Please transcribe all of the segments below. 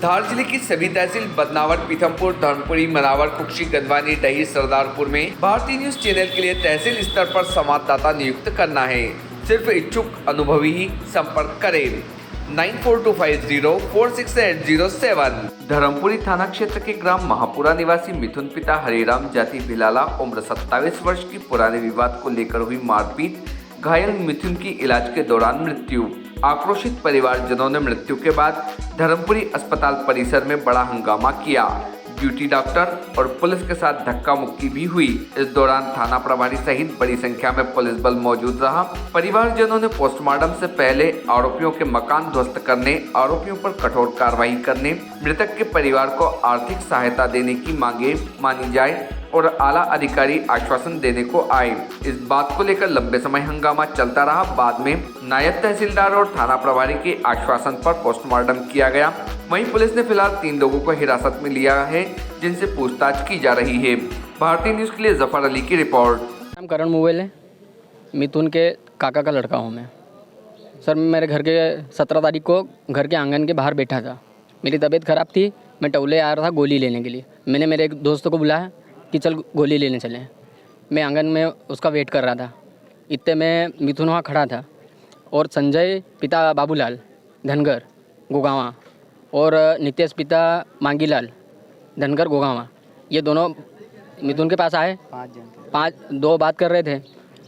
धार जिले की सभी तहसील बदनावर, पीथमपुर, धर्मपुरी, मनावर, कुक्षी, गंदवानी, डही, सरदारपुर में भारतीय न्यूज चैनल के लिए तहसील स्तर पर संवाददाता नियुक्त करना है। सिर्फ इच्छुक अनुभवी ही संपर्क करें। 9425046807। धर्मपुरी थाना क्षेत्र के ग्राम महापुरा निवासी मिथुन पिता हरिराम जाति भिलाला उम्र 27 वर्ष की पुराने विवाद को लेकर हुई मारपीट, घायल मिथुन की इलाज के दौरान मृत्यु। आक्रोशित परिवारजनों ने मृत्यु के बाद धर्मपुरी अस्पताल परिसर में बड़ा हंगामा किया। ड्यूटी डॉक्टर और पुलिस के साथ धक्का मुक्की भी हुई। इस दौरान थाना प्रभारी सहित बड़ी संख्या में पुलिस बल मौजूद रहा। परिवारजनों ने पोस्टमार्टम से पहले आरोपियों के मकान ध्वस्त करने, आरोपियों पर कठोर कार्रवाई करने, मृतक के परिवार को आर्थिक सहायता देने की मांगे मानी जाए और आला अधिकारी आश्वासन देने को आए। इस बात को लेकर लंबे समय हंगामा चलता रहा। बाद में नायब तहसीलदार और थाना प्रभारी के आश्वासन पर पोस्टमार्टम किया गया। वहीं पुलिस ने फिलहाल 3 लोगों को हिरासत में लिया है, जिनसे पूछताछ की जा रही है। भारतीय न्यूज के लिए जफर अली की रिपोर्ट। नाम करण मोबाइल है, मिथुन के काका का लड़का हूँ मैं। सर मेरे घर के 17 तारीख को घर के आंगन के बाहर बैठा था। मेरी तबीयत ख़राब थी, मैं टौले आ रहा था गोली लेने के लिए। मैंने मेरे एक दोस्त को बुलाया कि चल गोली लेने चलें। मैं आंगन में उसका वेट कर रहा था। इतने में मिथुन वहाँ खड़ा था और संजय पिता बाबूलाल धनगर गोगावा और नितेश पिता मांगीलाल धनगर गोगावा, ये दोनों मिथुन के पास आए। 2 बात कर रहे थे।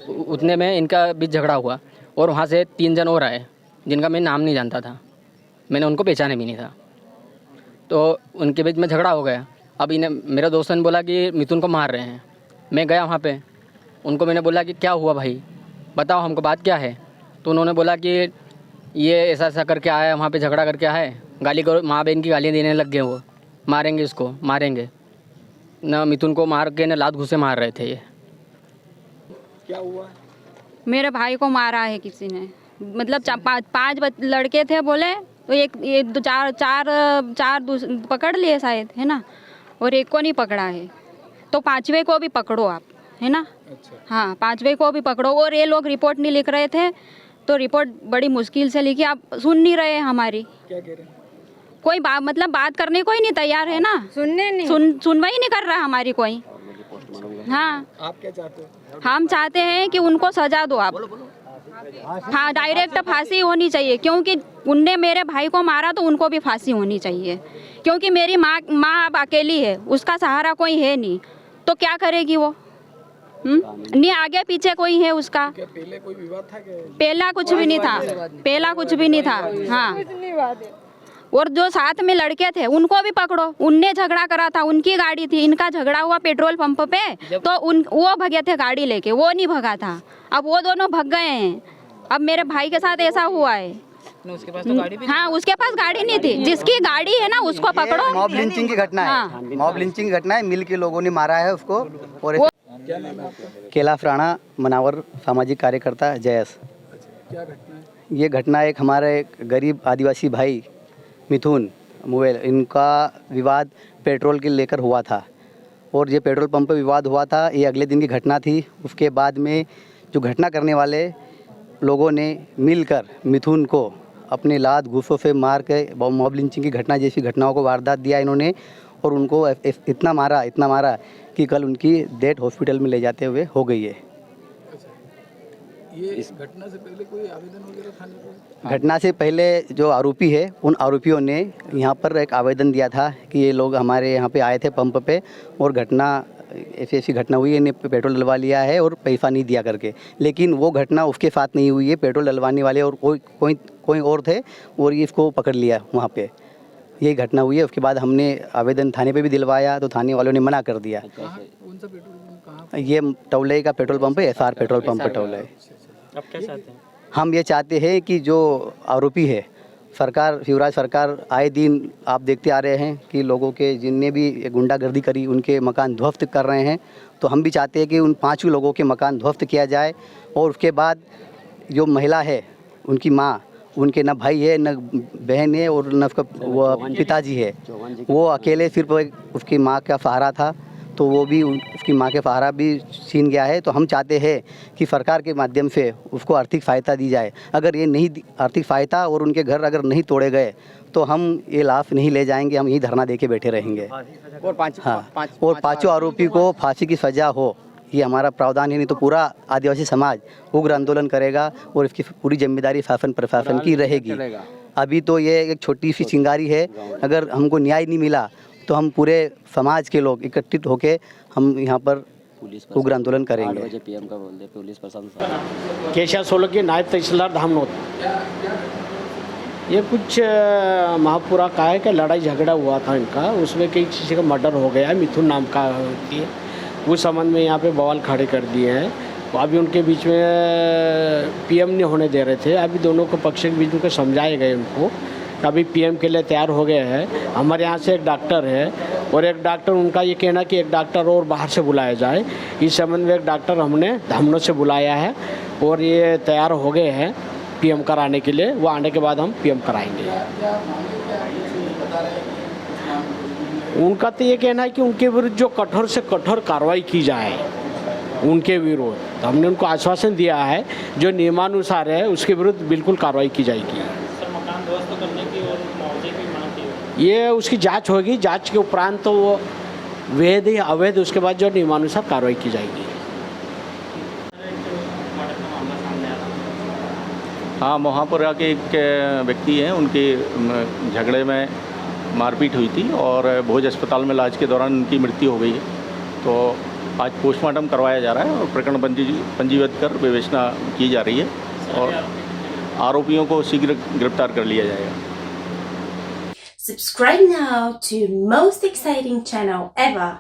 उतने में इनका बीच झगड़ा हुआ और वहाँ से 3 जन और आए जिनका मैं नाम नहीं जानता था, मैंने उनको पहचाने भी नहीं था। तो उनके बीच में झगड़ा हो गया। अब इन्हें मेरे दोस्तों ने बोला कि मिथुन को मार रहे हैं। मैं गया वहाँ पे, उनको मैंने बोला कि क्या हुआ भाई, बताओ हमको बात क्या है। तो उन्होंने बोला कि ये ऐसा ऐसा करके आया, वहाँ पे झगड़ा करके आया है, गाली को माँ बहन की गालियाँ देने लग गए, वो मारेंगे, इसको मारेंगे ना। मिथुन को मार के ना लात घुसे मार रहे थे। ये क्या हुआ? मेरे भाई को मारा है किसी ने। मतलब 5 लड़के थे बोले, तो एक 4 पकड़ लिए शायद, है ना, और एक को नहीं पकड़ा है। तो 5वें को भी पकड़ो आप, है ना। अच्छा। हाँ, 5वें को भी पकड़ो। और ये लोग रिपोर्ट नहीं लिख रहे थे, तो रिपोर्ट बड़ी मुश्किल से लिखी। आप सुन नहीं रहे हमारी। क्या कह रहे हैं? कोई मतलब बात करने को ही नहीं तैयार है ना। सुनवाई नहीं कर रहा हमारी कोई। हाँ, आप क्या चाहते हो? हम चाहते हैं कि उनको सजा दो आप। हाँ, डायरेक्ट फांसी होनी चाहिए, क्योंकि उनने मेरे भाई को मारा तो उनको भी फांसी होनी चाहिए। क्योंकि मेरी माँ अब अकेली है, उसका सहारा कोई है नहीं, तो क्या करेगी वो? नहीं, आगे पीछे कोई है उसका? क्या पहले कोई विवाद था क्या? पहला कुछ भी नहीं था, पहला कुछ भी नहीं था। हाँ, और जो साथ में लड़के थे उनको भी पकड़ो। उनने झगड़ा करा था, उनकी गाड़ी थी, इनका झगड़ा हुआ पेट्रोल पंप पे, तो वो भगे थे गाड़ी लेके, वो नहीं भगा था। अब वो दोनों भग गए हैं। अब मेरे भाई के साथ ऐसा हुआ है। उसके पास तो गाड़ी भी हाँ, उसके पास गाड़ी नहीं थी। जिसकी गाड़ी है ना उसको पकड़ो। मॉब लिंचिंग की घटना है। मॉब लिंचिंग की घटना है। मिल के लोगों ने मारा है उसको। और क्या नाम है आपका? कैलाश राणा, मनावर, सामाजिक कार्यकर्ता, जयस। क्या घटना है? ये घटना एक हमारे गरीब आदिवासी भाई मिथुन मोबाइल, इनका विवाद पेट्रोल के लेकर हुआ था। और ये पेट्रोल पंप पे विवाद हुआ था, ये अगले दिन की घटना थी। उसके बाद में जो घटना करने वाले लोगों ने मिलकर मिथुन को अपने लात घूसों से मार के मॉब लिंचिंग की घटना जैसी घटनाओं को वारदात दिया इन्होंने। और उनको इतना मारा कि कल उनकी डेथ हॉस्पिटल में ले जाते हुए हो गई है। ये इस घटना से पहले कोई आवेदन वगैरह थाने पे? घटना से पहले जो आरोपी है, उन आरोपियों ने यहाँ पर एक आवेदन दिया था कि ये लोग हमारे यहाँ पे आए थे पंप पे और ऐसी घटना हुई है, इन्हें पेट्रोल डलवा लिया है और पैसा नहीं दिया करके। लेकिन वो घटना उसके साथ नहीं हुई है। पेट्रोल डलवाने वाले और कोई और थे और ये इसको पकड़ लिया वहाँ पे, यही घटना हुई है। उसके बाद हमने आवेदन थाने पे भी दिलवाया तो थाने वालों ने मना कर दिया। कौन सा पेट्रोल पंप कहाँ? ये टौले का पेट्रोल पंप है, SR पेट्रोल पंप टौले। अब क्या चाहते हैं? हम ये चाहते हैं कि जो आरोपी है, सरकार, शिवराज सरकार आए दिन आप देखते आ रहे हैं कि लोगों के जिनने भी गुंडागर्दी करी उनके मकान ध्वस्त कर रहे हैं। तो हम भी चाहते हैं कि उन 5 लोगों के मकान ध्वस्त किया जाए। और उसके बाद जो महिला है, उनकी माँ, उनके न भाई है, न बहन है और न उसका वो पिताजी है, वो अकेले सिर्फ उसकी माँ का सहारा था। तो वो भी उसकी माँ के सहारा भी छीन गया है। तो हम चाहते हैं कि सरकार के माध्यम से उसको आर्थिक सहायता दी जाए। अगर ये नहीं आर्थिक सहायता और उनके घर अगर नहीं तोड़े गए तो हम ये लाश नहीं ले जाएंगे, हम यही धरना दे के बैठे रहेंगे। और पाँचों आरोपी को फांसी की सज़ा हो, ये हमारा प्रावधान है। नहीं तो पूरा आदिवासी समाज उग्र आंदोलन करेगा और इसकी पूरी जिम्मेदारी शासन प्रशासन की रहेगी। अभी तो ये एक छोटी सी चिंगारी है, अगर हमको न्याय नहीं मिला तो हम पूरे समाज के लोग एकत्रित होकर हम यहाँ पर उग्र आंदोलन करेंगे। केशव सोलंकी, नायब तहसीलदार धामनोद। ये कुछ महापुरा का है कि लड़ाई झगड़ा हुआ था इनका, उसमें कई किसी का मर्डर हो गया है, मिथुन नाम का होती है। उस संबंध में यहाँ पे बवाल खड़े कर दिए हैं। अभी उनके बीच में पीएम नहीं होने दे रहे थे, अभी दोनों को पक्ष के बीच में समझाए गए उनको, अभी पीएम के लिए तैयार हो गए हैं। हमारे यहाँ से एक डॉक्टर है और एक डॉक्टर, उनका ये कहना कि एक डॉक्टर और बाहर से बुलाया जाए। इस संबंध में एक डॉक्टर हमने धामनोद से बुलाया है और ये तैयार हो गए हैं पीएम कराने के लिए। वो आने के बाद हम पीएम कराएंगे। उनका तो ये कहना है कि उनके विरुद्ध जो कठोर से कठोर कार्रवाई की जाए उनके विरुद्ध। तो हमने उनको आश्वासन दिया है जो नियमानुसार है उसके विरुद्ध बिल्कुल कार्रवाई की जाएगी। ये उसकी जांच होगी, जांच के उपरांत तो वो वैध या अवैध, उसके बाद जो नियमानुसार कार्रवाई की जाएगी। हाँ, महापुरा के एक व्यक्ति हैं, उनके झगड़े में मारपीट हुई थी और भोज अस्पताल में इलाज के दौरान उनकी मृत्यु हो गई है। तो आज पोस्टमार्टम करवाया जा रहा है और प्रकरण पंजीबद्ध कर विवेचना की जा रही है और आरोपियों को शीघ्र गिरफ्तार कर लिया जाएगा। Subscribe now to most exciting channel ever.